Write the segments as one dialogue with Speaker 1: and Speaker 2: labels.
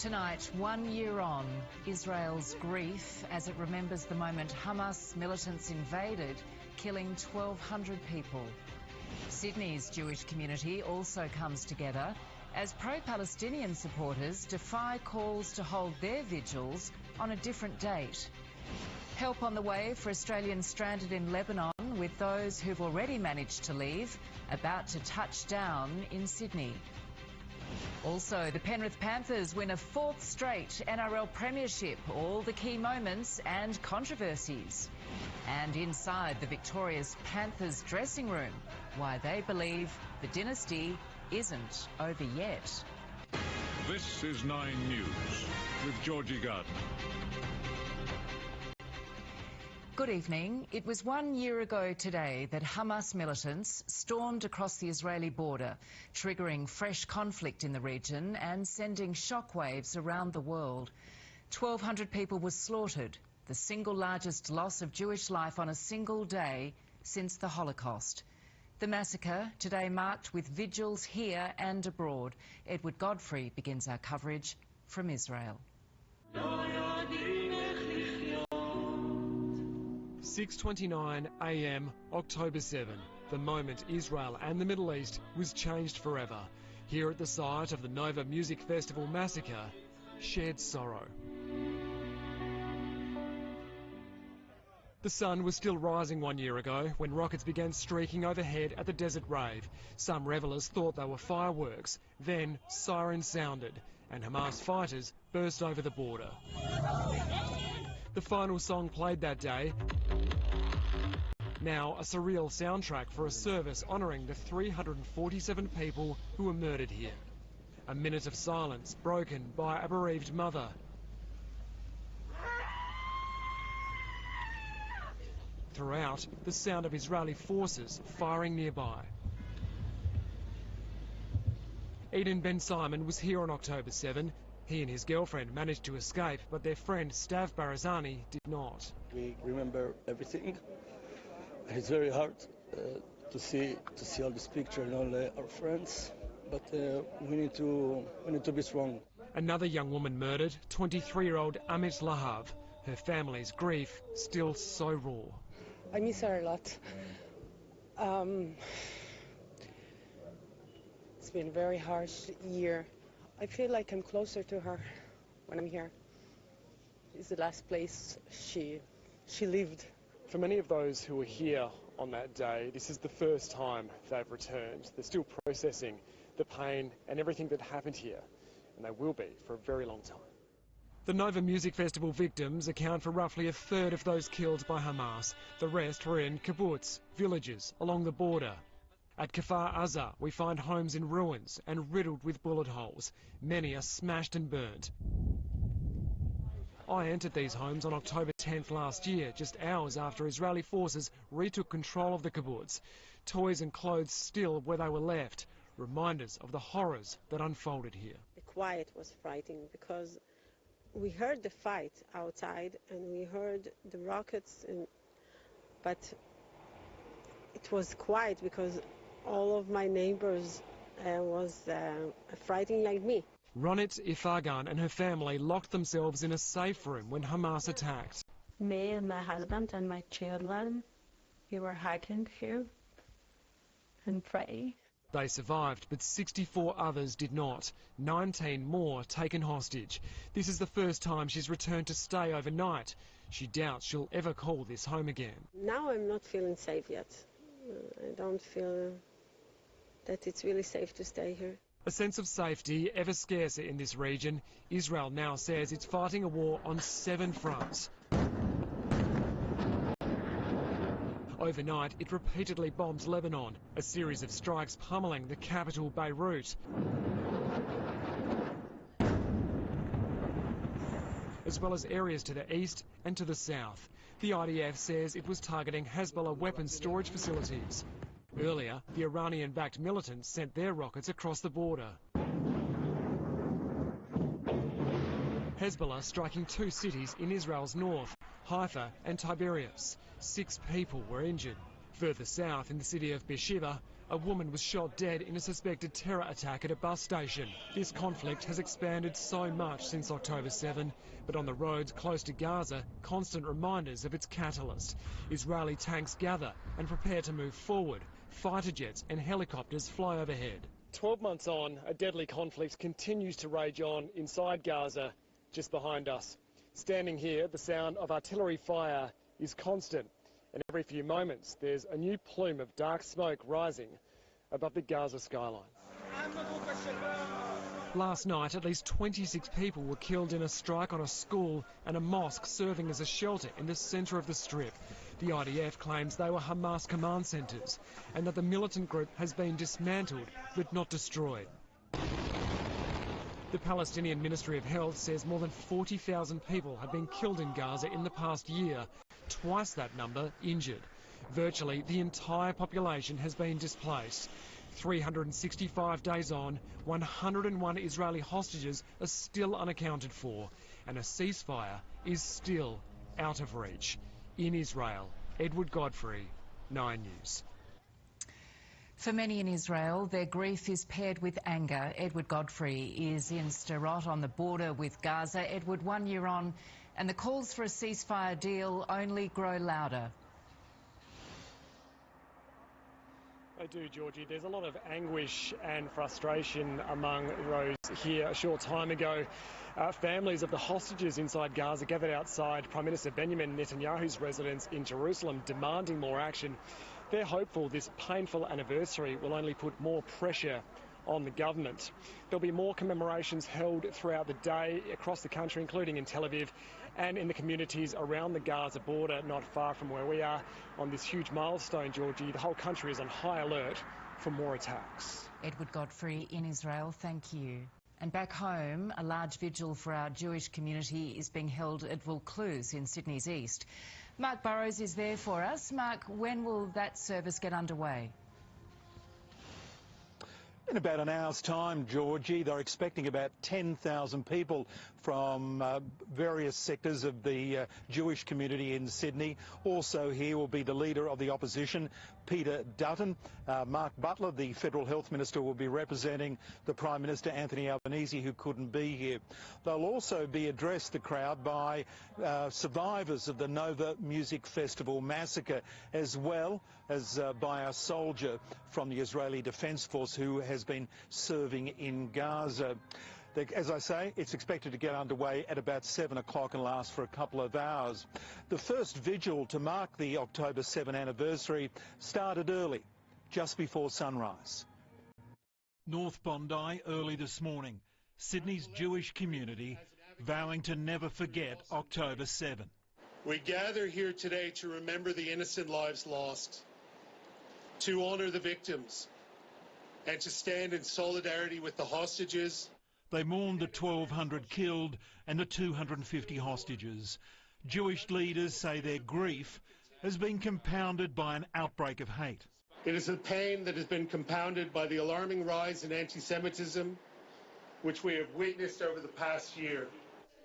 Speaker 1: Tonight, 1 year on, Israel's grief as it remembers the moment Hamas militants invaded, killing 1,200 people. Sydney's Jewish community also comes together as pro-Palestinian supporters defy calls to hold their vigils on a different date. Help on the way for Australians stranded in Lebanon, with those who've already managed to leave about to touch down in Sydney. Also, the Penrith Panthers win a fourth straight NRL premiership, all the key moments and controversies. And inside the victorious Panthers dressing room, why they believe the dynasty isn't over yet.
Speaker 2: This is 9 News with Georgie Gardner.
Speaker 1: Good evening. It was 1 year ago today that Hamas militants stormed across the Israeli border, triggering fresh conflict in the region and sending shockwaves around the world. 1,200 people were slaughtered, the single largest loss of Jewish life on a single day since the Holocaust. The massacre today marked with vigils here and abroad. Edward Godfrey begins our coverage from Israel.
Speaker 3: 6:29 a.m. October 7, the moment Israel and the Middle East was changed forever. Here at the site of the Nova Music Festival massacre, shared sorrow. The sun was still rising 1 year ago when rockets began streaking overhead at the desert rave. Some revellers thought they were fireworks. Then sirens sounded and Hamas fighters burst over the border. The final song played that day, now a surreal soundtrack for a service honouring the 347 people who were murdered here. A minute of silence broken by a bereaved mother. Throughout, the sound of Israeli forces firing nearby. Eden Ben Simon was here on October 7. He and his girlfriend managed to escape, but their friend Stav Barazani did not.
Speaker 4: We remember everything. It's very hard to see all this picture and all our friends, but we need to be strong. Another
Speaker 3: young woman murdered, 23-year-old Amit Lahav. Her family's grief still so raw.
Speaker 5: I miss her a lot. It's been a very harsh year. I feel like I'm closer to her when I'm here. It's the last place she lived.
Speaker 3: For many of those who were here on that day, this is the first time they've returned. They're still processing the pain and everything that happened here, and they will be for a very long time. The Nova Music Festival victims account for roughly a third of those killed by Hamas. The rest were in kibbutz, villages along the border. At Kfar Aza, we find homes in ruins and riddled with bullet holes. Many are smashed and burnt. I entered these homes on October 10th last year, just hours after Israeli forces retook control of the kibbutz. Toys and clothes still where they were left, reminders of the horrors that unfolded here.
Speaker 6: The quiet was frightening because we heard the fight outside and we heard the rockets, but it was quiet because all of my neighbors was frightened like me.
Speaker 3: Ronit Ifagan and her family locked themselves in a safe room when Hamas attacked.
Speaker 7: Me and my husband and my children, we were hiding here and praying.
Speaker 3: They survived, but 64 others did not. 19 more taken hostage. This is the first time she's returned to stay overnight. She doubts she'll ever call this home again.
Speaker 6: Now I'm not feeling safe yet. I don't feel that it's really safe to stay here.
Speaker 3: A sense of safety ever scarcer in this region. Israel now says it's fighting a war on 7 fronts. Overnight, it repeatedly bombed Lebanon, a series of strikes pummeling the capital Beirut, as well as areas to the east and to the south. The IDF says it was targeting Hezbollah weapons storage facilities. Earlier, the Iranian-backed militants sent their rockets across the border. Hezbollah striking 2 cities in Israel's north, Haifa and Tiberias. 6 people were injured. Further south in the city of Beersheba, A woman was shot dead in a suspected terror attack at a bus station. This conflict has expanded so much since October 7, but on the roads close to Gaza, constant reminders of its catalyst. Israeli tanks gather and prepare to move forward. Fighter jets and helicopters fly overhead. 12 months on, a deadly conflict continues to rage on inside Gaza, just behind us. Standing here, the sound of artillery fire is constant, and every few moments there's a new plume of dark smoke rising above the Gaza skyline. Last night, at least 26 people were killed in a strike on a school and a mosque serving as a shelter in the centre of the Strip. The IDF claims they were Hamas command centres and that the militant group has been dismantled but not destroyed. The Palestinian Ministry of Health says more than 40,000 people have been killed in Gaza in the past year, twice that number injured. Virtually the entire population has been displaced. 365 days on, 101 Israeli hostages are still unaccounted for, and a ceasefire is still out of reach. In Israel, Edward Godfrey, 9 News.
Speaker 1: For many in Israel, their grief is paired with anger. Edward Godfrey is in Sderot on the border with Gaza. Edward, 1 year on, and the calls for a ceasefire deal only grow louder.
Speaker 3: They do, Georgie. There's a lot of anguish and frustration among those here. A short time ago, families of the hostages inside Gaza gathered outside Prime Minister Benjamin Netanyahu's residence in Jerusalem, demanding more action. They're hopeful this painful anniversary will only put more pressure on the government. There'll be more commemorations held throughout the day across the country, including in Tel Aviv and in the communities around the Gaza border, not far from where we are on this huge milestone, Georgie. The whole country is on high alert for more attacks.
Speaker 1: Edward Godfrey in Israel, thank you. And back home, a large vigil for our Jewish community is being held at Vaucluse in Sydney's east. Mark Burrows is there for us. Mark, when will that service get underway?
Speaker 8: In about an hour's time, Georgie. They're expecting about 10,000 people from various sectors of the Jewish community in Sydney. Also here will be the leader of the opposition, Peter Dutton. Mark Butler, the Federal Health Minister, will be representing the Prime Minister, Anthony Albanese, who couldn't be here. They'll also be addressed, the crowd, by survivors of the Nova Music Festival massacre, as well as by a soldier from the Israeli Defence Force who has been serving in Gaza. As I say, it's expected to get underway at about 7 o'clock and last for a couple of hours. The first vigil to mark the October 7 anniversary started early, just before sunrise. North Bondi early this morning, Sydney's Jewish community vowing to never forget October 7.
Speaker 9: We gather here today to remember the innocent lives lost, to honour the victims, and to stand in solidarity with the hostages.
Speaker 8: They mourned the 1,200 killed and the 250 hostages. Jewish leaders say their grief has been compounded by an outbreak of hate.
Speaker 9: It is a pain that has been compounded by the alarming rise in anti-Semitism, which we have witnessed over the past year.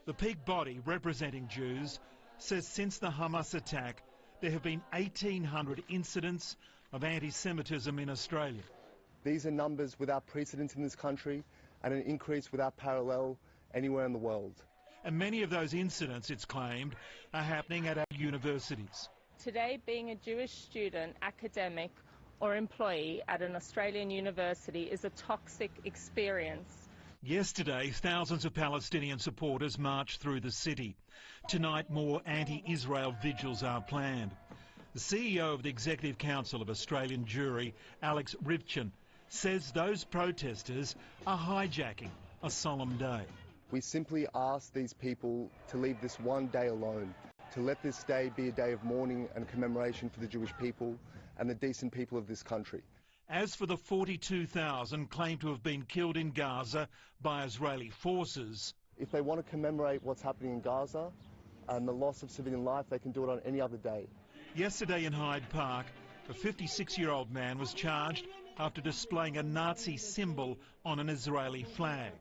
Speaker 8: The peak body representing Jews says since the Hamas attack, there have been 1,800 incidents of anti-Semitism in Australia.
Speaker 10: These are numbers without precedent in this country and an increase without parallel anywhere in the world.
Speaker 8: And many of those incidents, it's claimed, are happening at our universities.
Speaker 11: Today, being a Jewish student, academic or employee at an Australian university is a toxic experience.
Speaker 8: Yesterday, thousands of Palestinian supporters marched through the city. Tonight, more anti-Israel vigils are planned. The CEO of the Executive Council of Australian Jewry, Alex Rivchin, says those protesters are hijacking a solemn day.
Speaker 10: We simply ask these people to leave this one day alone, to let this day be a day of mourning and commemoration for the Jewish people and the decent people of this country.
Speaker 8: As for the 42,000 claimed to have been killed in Gaza by Israeli forces,
Speaker 10: if they want to commemorate what's happening in Gaza and the loss of civilian life, they can do it on any other day.
Speaker 8: Yesterday in Hyde Park, a 56-year-old man was charged after displaying a Nazi symbol on an Israeli flag.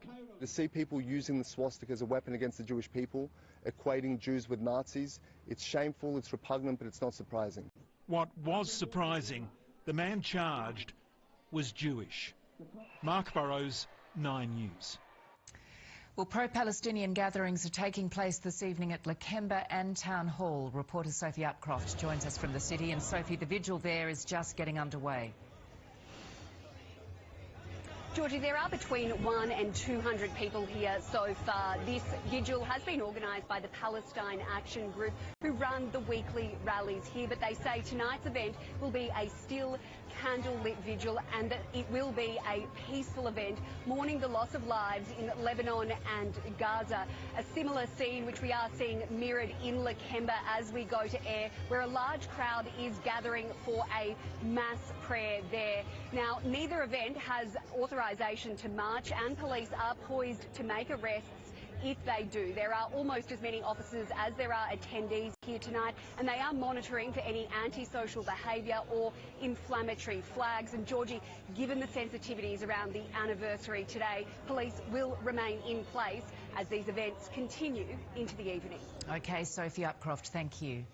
Speaker 10: To see people using the swastika as a weapon against the Jewish people, equating Jews with Nazis, it's shameful, it's repugnant, but it's not surprising.
Speaker 8: What was surprising, the man charged was Jewish. Mark Burrows, 9 News.
Speaker 1: Well, pro-Palestinian gatherings are taking place this evening at Lakemba and Town Hall. Reporter Sophie Upcroft joins us from the city. And Sophie, the vigil there is just getting underway.
Speaker 12: Georgie, there are between 100 and 200 people here so far. This vigil has been organised by the Palestine Action Group, who run the weekly rallies here. But they say tonight's event will be a still candle-lit vigil and that it will be a peaceful event, mourning the loss of lives in Lebanon and Gaza. A similar scene which we are seeing mirrored in Lakemba as we go to air, where a large crowd is gathering for a mass prayer there. Now, neither event has authorisation to march, and police are poised to make arrests if they do. There are almost as many officers as there are attendees here tonight, and they are monitoring for any antisocial behaviour or inflammatory flags. And Georgie, given the sensitivities around the anniversary today, police will remain in place as these events continue into the evening.
Speaker 1: OK, Sophie Upcroft, thank you.